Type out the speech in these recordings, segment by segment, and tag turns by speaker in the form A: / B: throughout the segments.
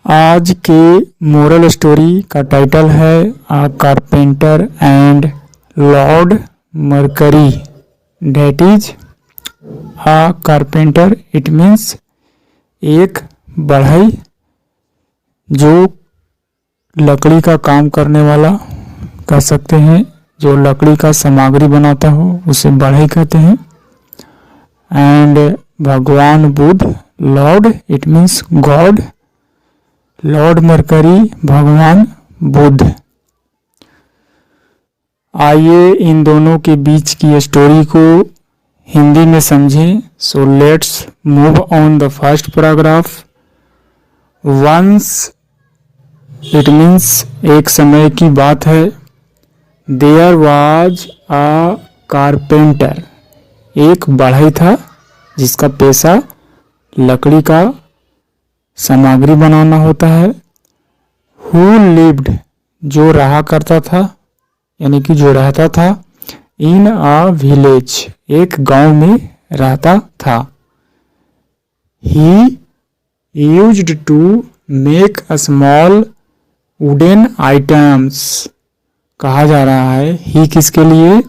A: आज के moral story का टाइटल है a carpenter and Lord Mercury. That is a carpenter, it means एक बढ़ई जो लकड़ी का काम करने वाला कह सकते हैं, जो लकड़ी का सामग्री बनाता हो उसे बढ़ई कहते हैं। एंड भगवान Buddha, Lord it means God, Lord mercury भगवान बुद्ध। आइए इन दोनों के बीच की स्टोरी को हिंदी में समझें। So let's move on the first paragraph. Once it means एक समय की बात है। देयर वाज अ कारपेंटर, एक बढ़ई था जिसका पेशा लकड़ी का सामग्री बनाना होता है। हु लिव्ड, जो रहा करता था यानी कि जो रहता था। इन अ विलेज, एक गांव में रहता था। He used to make a small wooden items. कहा जा रहा है ही किसके लिए,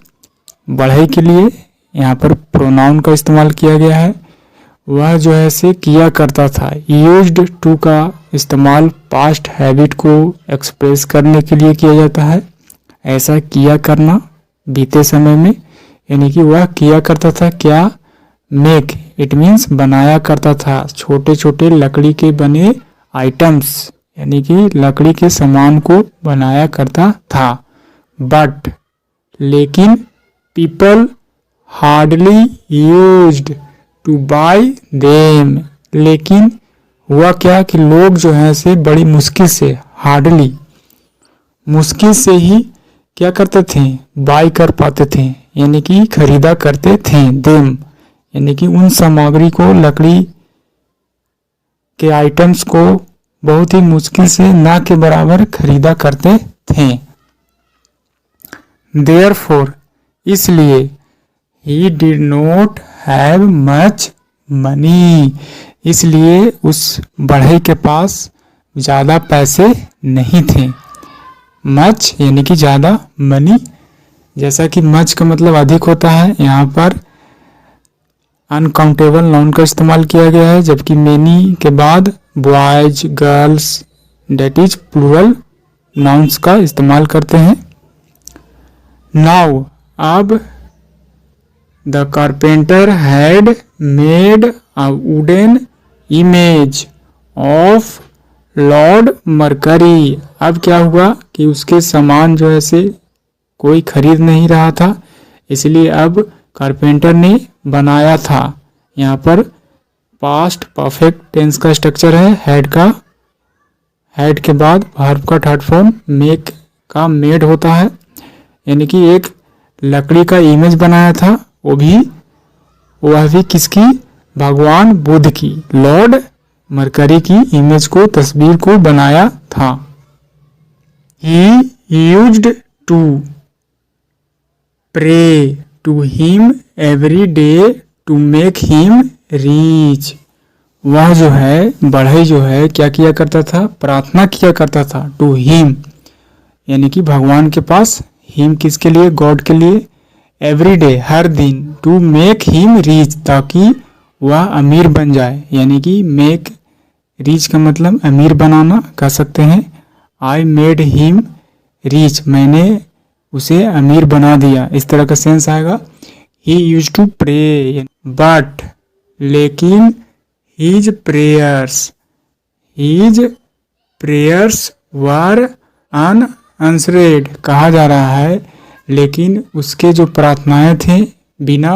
A: बढ़ई के लिए। यहाँ पर प्रोनाउन का इस्तेमाल किया गया है। वह जो है से किया करता था। यूज्ड टू का इस्तेमाल पास्ट हैबिट को एक्सप्रेस करने के लिए किया जाता है। ऐसा किया करना बीते समय में, यानी कि वह किया करता था क्या, मेक इट मीन्स बनाया करता था छोटे छोटे लकड़ी के बने आइटम्स, यानी कि लकड़ी के सामान को बनाया करता था। बट लेकिन people hardly used to buy them, लेकिन हुआ क्या कि लोग जो है से बड़ी मुश्किल से, हार्डली मुश्किल से ही क्या करते थे, बाय कर पाते थे, यानी कि खरीदा करते थे। देम यानी कि उन सामग्री को, लकड़ी के आइटम्स को बहुत ही मुश्किल से ना के बराबर खरीदा करते थे। देयरफॉर, इसलिए he did not have much money, इसलिए उस बढ़ई के पास ज़्यादा पैसे नहीं थे। मच यानी कि ज़्यादा, मनी जैसा कि मच का मतलब अधिक होता है, यहाँ पर अनकाउंटेबल नाउन का इस्तेमाल किया गया है, जबकि मेनी के बाद boys, girls that is plural nouns का इस्तेमाल करते हैं। नाउ, अब the carpenter had made a wooden image of Lord Mercury. अब क्या हुआ कि उसके सामान जो है से कोई खरीद नहीं रहा था, इसलिए अब कारपेंटर ने बनाया था। यहाँ पर पास्ट परफेक्ट टेंस का स्ट्रक्चर है। हैड का, हैड के बाद वर्ब का थर्ड फॉर्म मेक का मेड होता है, यानी कि एक लकड़ी का इमेज बनाया था, वह भी किसकी, भगवान बुद्ध की, लॉर्ड मरकरी की इमेज को, तस्वीर को बनाया था। He used to pray to him every day to make him rich. वह जो है, बढ़ई जो है, क्या किया करता था, प्रार्थना किया करता था टू हिम यानी कि भगवान के पास, हिम किसके लिए, गॉड के लिए, एवरी डे हर दिन, टू मेक हिम रीच ताकि वह अमीर बन जाए, यानी कि मेक रीच का मतलब अमीर बनाना कह सकते हैं। आई मेड हिम रीच, मैंने उसे अमीर बना दिया, इस तरह का सेंस आएगा। He used to pray, but लेकिन हीज प्रेयर्स वर अनआंसर्ड। कहा जा रहा है लेकिन उसके जो प्रार्थनाएं थे बिना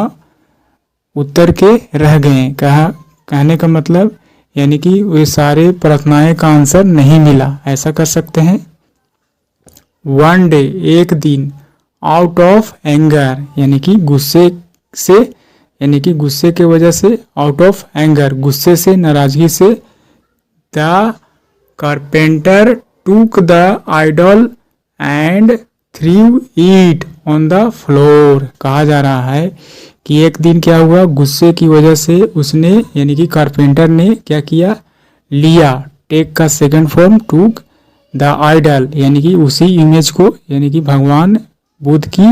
A: उत्तर के रह गए। कहने का मतलब यानी कि वे सारे प्रार्थनाएं का आंसर नहीं मिला, ऐसा कर सकते हैं। वन डे, एक दिन, आउट ऑफ एंगर यानी कि गुस्से से, यानी कि गुस्से के वजह से, आउट ऑफ एंगर गुस्से से, नाराजगी से, the carpenter took the idol and threw it on the floor. कहा जा रहा है कि एक दिन क्या हुआ, गुस्से की वजह से उसने यानी कि कारपेंटर ने क्या किया, लिया, टेक का second form took the idol, यानी कि उसी इमेज को, यानी कि भगवान बुद्ध की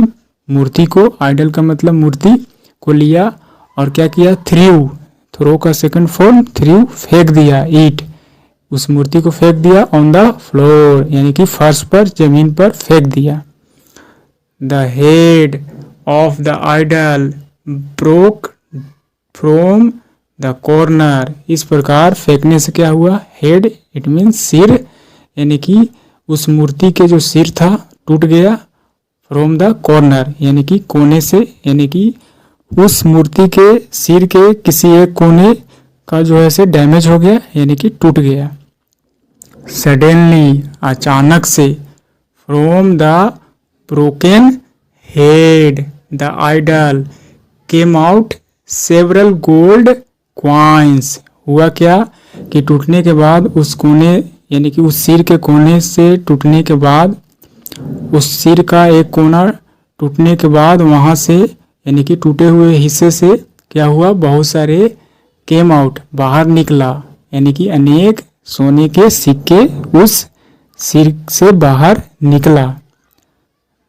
A: मूर्ति को, आइडल का मतलब मूर्ति को लिया और क्या किया, थ्रो का सेकंड फॉर्म थ्रू, फेंक दिया, ईट, उस मूर्ति को फेंक दिया, ऑन द फ्लोर यानी कि फर्श पर, जमीन पर फेंक दिया। The head of the idol broke from the corner, इस प्रकार फेंकने से क्या हुआ, हेड इट मीन्स सिर, यानी कि उस मूर्ति के जो सिर था टूट गया, फ्रॉम द कॉर्नर यानी कि कोने से, यानी कि उस मूर्ति के सिर के किसी एक कोने का जो है से डैमेज हो गया, यानी कि टूट गया। सडनली, अचानक से, from the broken head the idol came out several gold coins, हुआ क्या कि टूटने के बाद उस कोने, यानी कि उस सिर के कोने से टूटने के बाद, उस सिर का एक कोना टूटने के बाद वहां से, यानी कि टूटे हुए हिस्से से क्या हुआ, बहुत सारे केम आउट, बाहर निकला, यानी कि अनेक सोने के सिक्के उस सिर से बाहर निकला।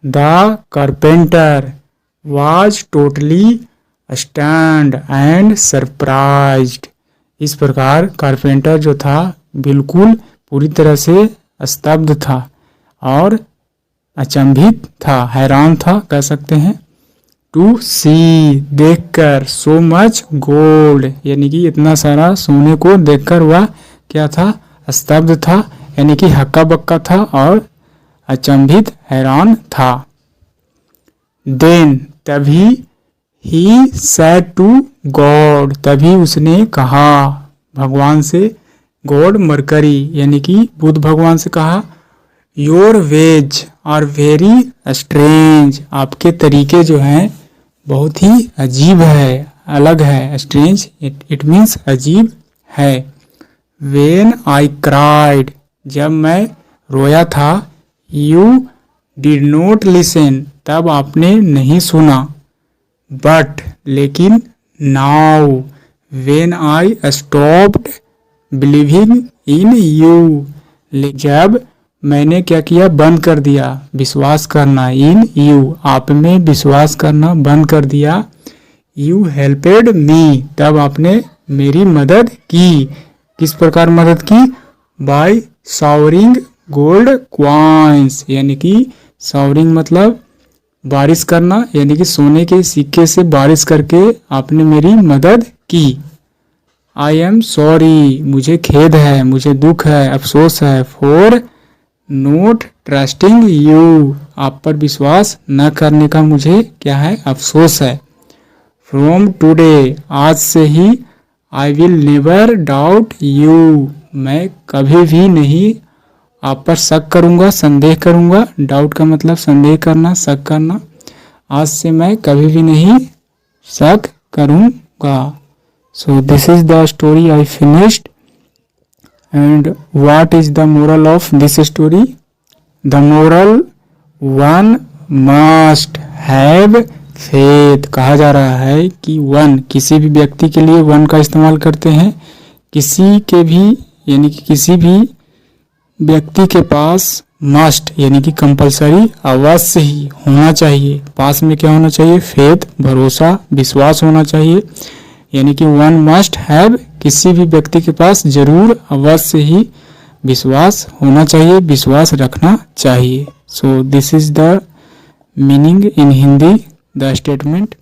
A: The carpenter was totally stunned and surprised, इस प्रकार कारपेंटर जो था बिल्कुल पूरी तरह से स्तब्ध था और अचंभित था, हैरान था कह सकते हैं। टू सी, देखकर, सो मच गोल्ड, यानी कि इतना सारा सोने को देखकर वह क्या था, स्तब्ध था, यानी कि हक्का बक्का था और अचंभित, हैरान था। देन, तभी, ही सेड टू गॉड, तभी उसने कहा भगवान से, गॉड मरकरी यानी कि बुद्ध भगवान से कहा, your ways are very strange, आपके तरीके जो हैं बहुत ही अजीब है, अलग है, स्ट्रेंज इट मीन्स अजीब है। वेन आई क्राइड, जब मैं रोया था, यू डिड नॉट लिसन, तब आपने नहीं सुना, बट, लेकिन, now, when I stopped believing in you, जब मैंने क्या किया, बंद कर दिया विश्वास करना, इन यू, आप में विश्वास करना बंद कर दिया, यू हेल्पेड मी, तब आपने मेरी मदद की, किस प्रकार मदद की, बाय शावरिंग गोल्ड क्वाइंस, यानी कि शावरिंग मतलब बारिश करना, यानी कि सोने के सिक्के से बारिश करके आपने मेरी मदद की। आई एम सॉरी, मुझे खेद है, मुझे दुख है, अफसोस है, फॉर नोट ट्रस्टिंग यू, आप पर विश्वास न करने का मुझे क्या है, अफसोस है। फ्रॉम टुडे, आज से ही, I will never doubt you, मैं कभी भी नहीं आप पर शक करूंगा, संदेह करूंगा, डाउट का मतलब संदेह करना, शक करना, आज से मैं कभी भी नहीं शक करूंगा। So this is the story I finished, and what is the moral of this story, the moral, one must have faith, कहा जा रहा है कि वन, किसी भी व्यक्ति के लिए वन का इस्तेमाल करते हैं, किसी के भी, यानी कि किसी भी व्यक्ति के पास मस्ट यानी कि कंपलसरी, अवश्य ही होना चाहिए, पास में क्या होना चाहिए, फेथ, भरोसा, विश्वास होना चाहिए, यानी कि वन मस्ट हैव, किसी भी व्यक्ति के पास जरूर, अवश्य ही विश्वास होना चाहिए, विश्वास रखना चाहिए। So this is the meaning in Hindi, the statement.